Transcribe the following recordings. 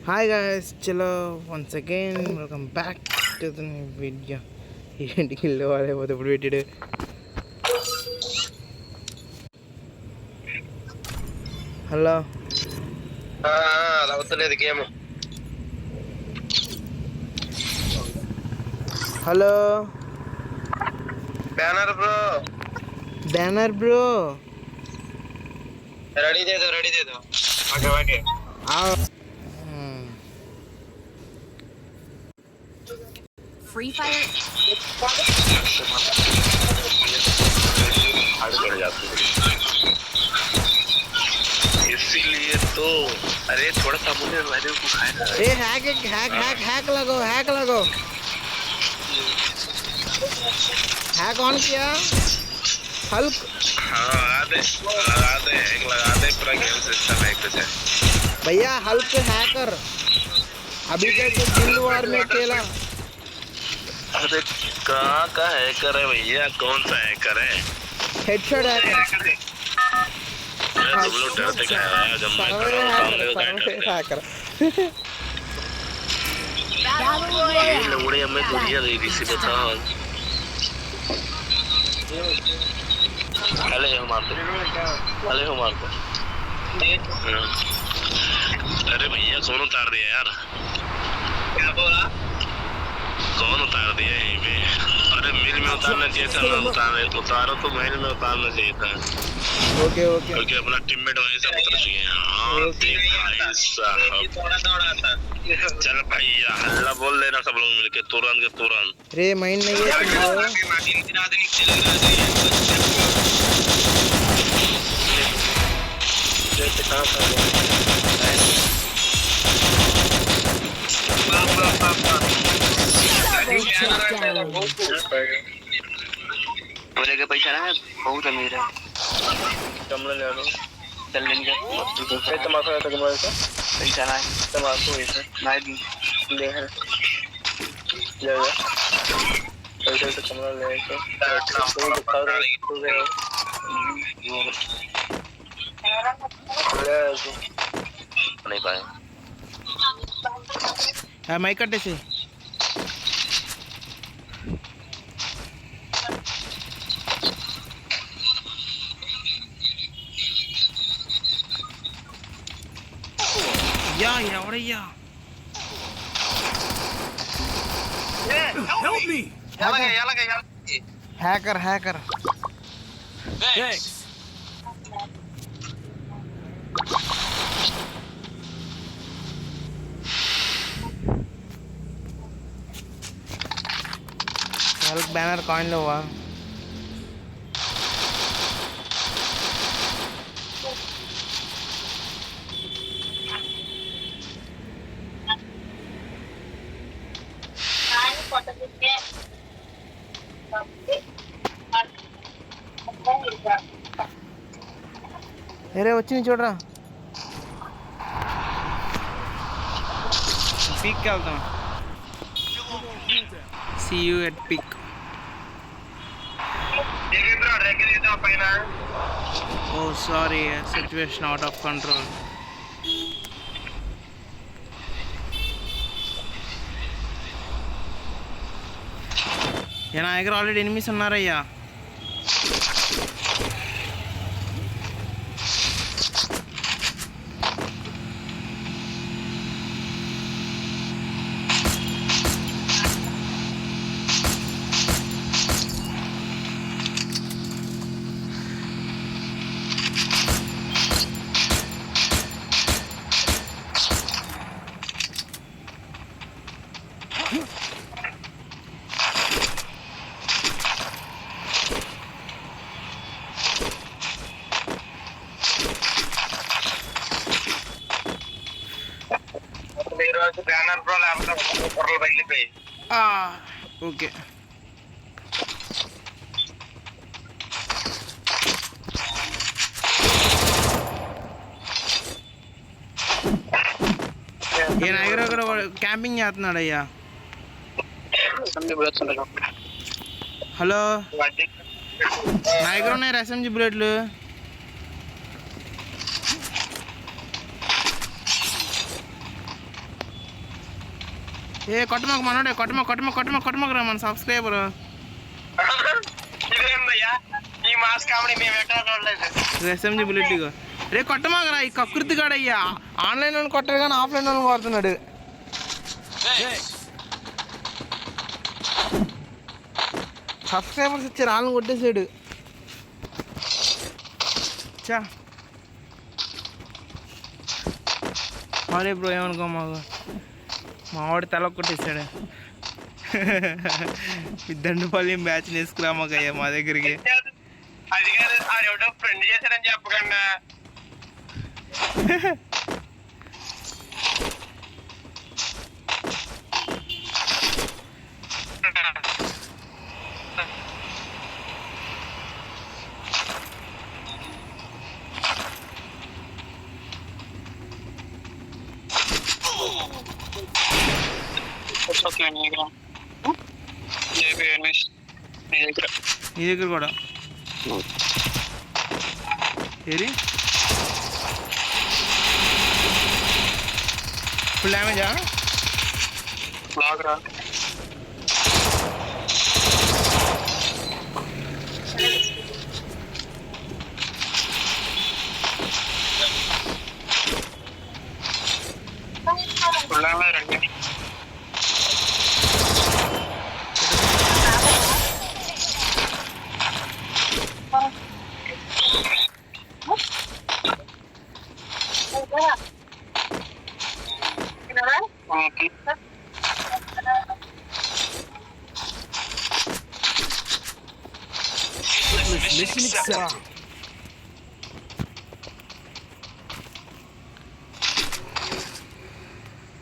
Hi guys, చలో once again welcome back to the video. ఏంటి kill వాడైపోతే ఇప్పుడు పెట్టాడు. హలో, అవుతలేదు game. Hello banner bro, banner bro, ready చేద్దాం. Okay okay. Free Fire. इसीलिए तो अरे थोड़ा सा मुझे मैंने को खाया ఏ హ్యాక్ హ్యాక్ హ్యాక్ హ్యాక్ लगो, హ్యాక్ लगो, हैक ऑन किया हल्क. हाँ लगा दे पूरा गेम सिस्टम है कुछ है भैया हल्क हैकर अभी तक गिल्ड वार में खेला. अरे कहाँ का हैकर है भैया, कौन सा हैकर है? Headshot hacker. तुम लोग डरते क्या है जब मैं खड़ा हूँ सामने तो क्या डरते हैकर. हैं? ये लोग हमें दुनिया दे दी सी बताओ. अरे हम मारते अरे भैया कौन उतार दिया यार? क्या बोला? कौन उतार दिया यहीं पे? अरे मिल में उतारना चाहिए था ना, उतारो तो महल में उतारना चाहिए था. ओके ओके क्योंकि अपना टीममेट वहीं से उतर चुके हैं. हाँ थोड़ा था. चल भैया हल्ला बोल देना सब लोग मिलके तुरंत. रे माइंड नहीं है तुम्हारा. बोले के पैसा ना बहुत अमीर है. कमला ले लो. चल लेंगे. तमाशा है तुम्हारे से. पैसा ना है. तमाशा है इसे. नहीं ले है. ले ले. पैसा तो कमला ले के. तो दिखा रहा है तो ले. नहीं पाए. माइक कटे से या ఎవడయ్యా. Help me. Hacker hacker. Thanks. Hulk banner coin లోవా. అరే వచ్చింది చూడరా. పీక్కి వెళ్తాం. See you at peak. Oh sorry, situation out of control. నా దగ్గర ఆల్రెడీ ఎనిమిస్ ఉన్నారయ్యా. బ్యానర్ బ్రో లేకపోతే పొరలు పగిలిపోయి. ఓకే నా దగ్గర ఒకరు క్యాంపింగ్ చేస్తున్నాడు అయ్యా. హలో, నా దగ్గర ఉన్నాయి ఎస్ఎంజి బుల్లెట్లు. ఏ కొట్టమాకు మనోడే కొట్టమాకురా మన సబ్స్క్రైబర్ ఇదేందయ్యా ఈ మాస్ కామెడీ మేము ఎక్కడ చూడలేదు. ఎస్ఎంజీ బుల్లెట్గా రే కొట్టమాకరా ఈ కకృతి కాడయ్యా. ఆన్లైన్ వాళ్ళు కొట్టాడు కానీ ఆఫ్లైన్ వాళ్ళు కొడుతున్నాడు. సబ్స్క్రైబర్స్ వచ్చి రాళ్ళని కొట్టేసాడు. చా మరే బ్రో ఏమనుకో మావాడు తల కొట్టేసాడు. దండుపల్లి మ్యాచ్ వేసుకురా మాకయ్యా మా దగ్గరికి. అది కాదు ఆడెవడో ఫ్రెండ్ చేశాడని చెప్పకుండా నీ దగ్గర కూడా ఏరి ఫుల్ డ్యామేజా? Mission accepted.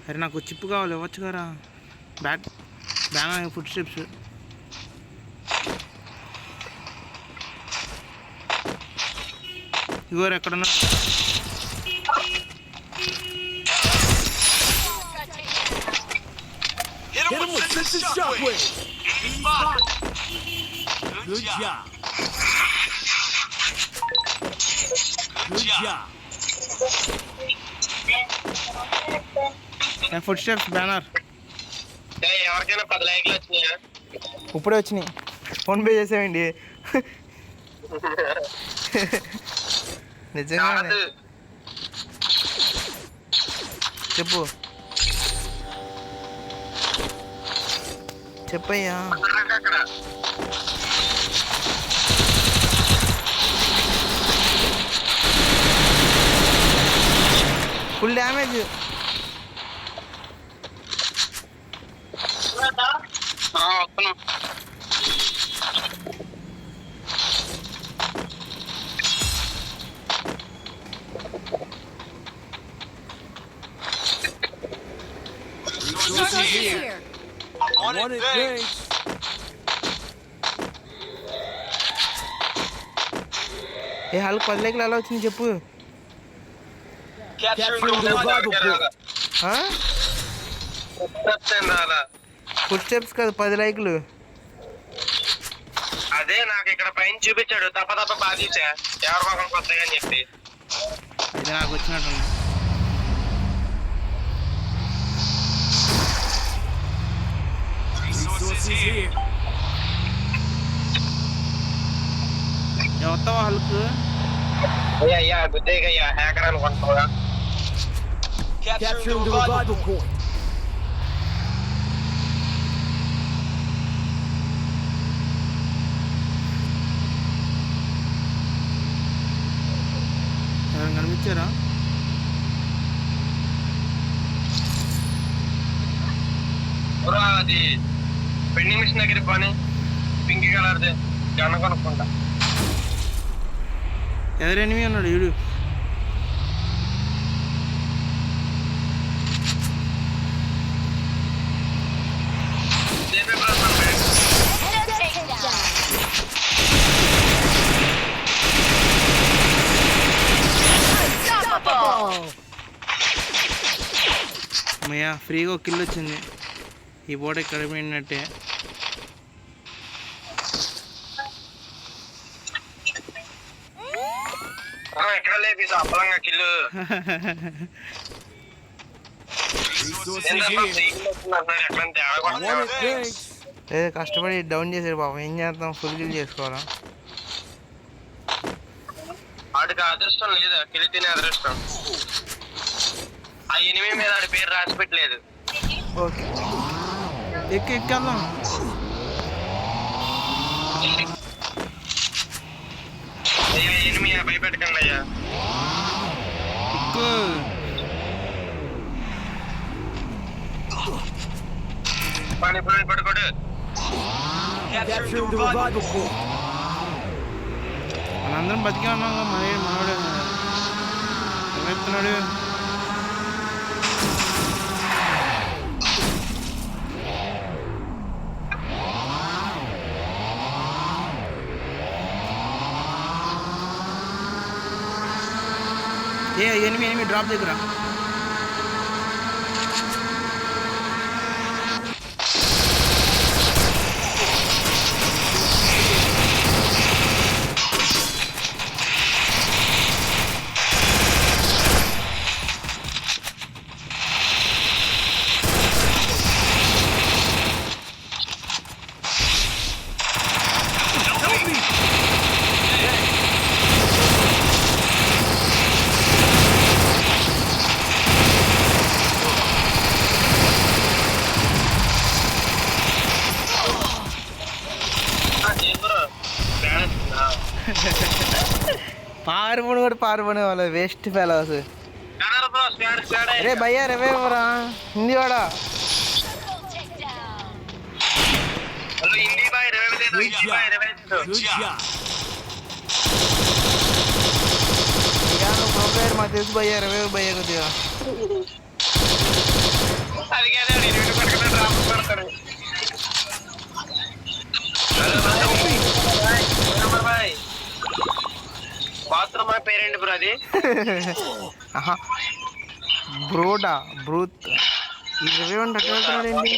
అరే నాకు చిప్పు కావాలి ఇవ్వచ్చు కదా. బ్యాగ్ ఫుడ్ స్టెప్స్ ఇగోరు ఎక్కడన్నా. Hit him with Simpson Shockwave. Good job. Good job. Food steps banner ఎవరికైనా 10 లైక్లు వచ్చినాయా? ఇప్పుడే వచ్చినాయి. ఫోన్పే చేసామండి. నిజంగా చెప్పు చెప్పయ్యా. Full damage. Resources here. Want it, thanks. ఏ వాళ్ళకి 10 లైక్లు ఎలా వచ్చింది చెప్పు. ఫుడ్ స్టెప్స్ కాదు 10 లైక్లు. అదే నాకు ఇక్కడ పైన చూపించాడు తప్ప బాధించా ఎవరి మొఖం కొత్తగా అని చెప్పి. అయితే నాకు వచ్చినట్టుంది. వస్తావా హల్క్? అయ్యా గుద్దయ్యా హ్యాకర్ అనుకుంటున్నావా? Capturing the revival point. ఎవరైనా కనిపించారా? అది పెండింగ్ మిషన్ దగ్గర పని పింక్ కలర్ది జన కొనుక్కుంటా. ఎదురెనిమి అన్నాడు వీడు. అమ్మయ్య ఫ్రీగా ఒక కిల్ వచ్చింది. ఈ బోర్డు ఇక్కడ పోయినట్టే. ఇక్కడ లేదు అప్పలంగా kill. Resources here. Want it, thanks. ఏదో కష్టపడి డౌన్ చేసాడు పాపం, ఏం చేద్దాం, ఫుల్ కిల్ చేసుకోవాలా. వాడికి అదృష్టం లేదు, కిలి తినే అదృష్టం. ఆ ఎనిమిది మీద ఆడి పేరు రాసి పెట్టలేదు. ఓకే ఎక్కేద్దాం. అయ్యా ఎనిమిది భయపెట్టకండి అయ్యా. పని పడుకోడు. Capturing the revival point. మనందరం బతికే ఉన్నాం, మనోడు ఏమెత్తున్నాడు. ఎనిమిది డ్రాప్ దగ్గర. పారిపోనే వాళ్ళు వేస్ట్ ఫెలోస్. అరే భయ్యా రవేవరా హిందీ వాడా. Good job. నువ్వు ప్రోగ్రామ్ మాకు తెలుసు భయ్యా, రవే భయ్యా కొద్దిగా. బాత్రూమ్ పేరేంటి బ్రో అది? బ్రోడా బ్రూత్. ఈ రవే ఏంటి?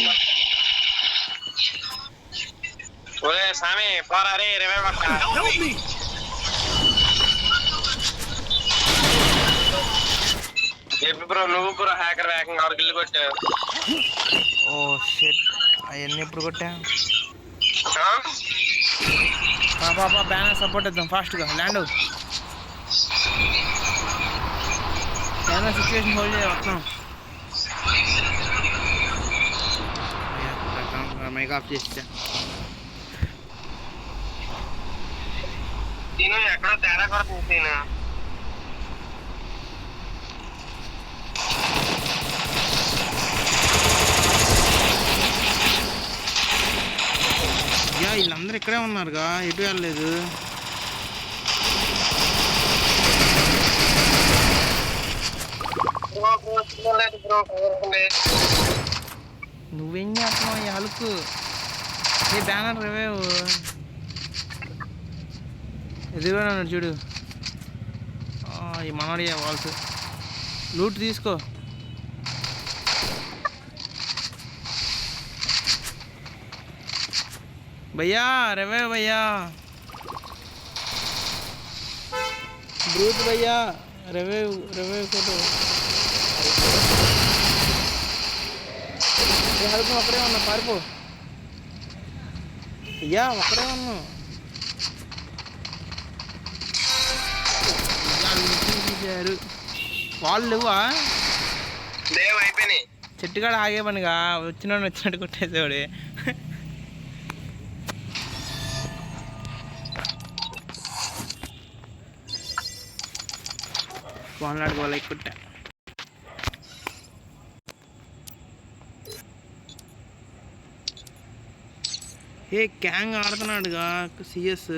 ఒరే సామి పోరా రే రవే పక్క. చెప్పి బ్రో, నువ్వు బ్రో హ్యాకర్ వేగంగా ఆరు గిల్లు కొట్టా. ఓ షెట్, అవన్నీ ఎప్పుడు కొట్టా? పాపా బ్యానర్ సపోర్ట్ ఇద్దాం ఫాస్ట్గా. ల్యాండ్ ఏమైనా సిచ్యువేషన్ హోల్డ్ చేయ వస్తున్నాం. మైక్ ఆఫ్ చేసా. నేను ఎక్కడో తేడా కొడుతుంది నేను. వీళ్ళందరూ ఇక్కడే ఉన్నారుగా, ఎటు వెళ్ళలేదు. నువ్వేం చేస్తున్నావు ఈ అలుకు? ఏ బ్యానర్ రివేవ్ ఎదురుగా ఉన్నాడు చూడు. ఈ మనోడి వాల్స్ లూట్ తీసుకో. భయ్యా రవే భయ్యా, బ్రూత్ భయ్యా, రవే రవే ఫోటో. హెల్ప్ ఒక్కడే ఉన్నా, పారిపో. అయ్యా ఒక్కడే ఉన్నా. వాళ్ళు లేవా? అయిపోయినాయి. చెట్టుగాడు ఆగే పనిగా వచ్చినట్టు కొట్టేసేవాడు. వాళ్ళకి వాళ్ళ కొట్టా. ఏ గ్యాంగ్ ఆడుతున్నాడుగా సిఎస్.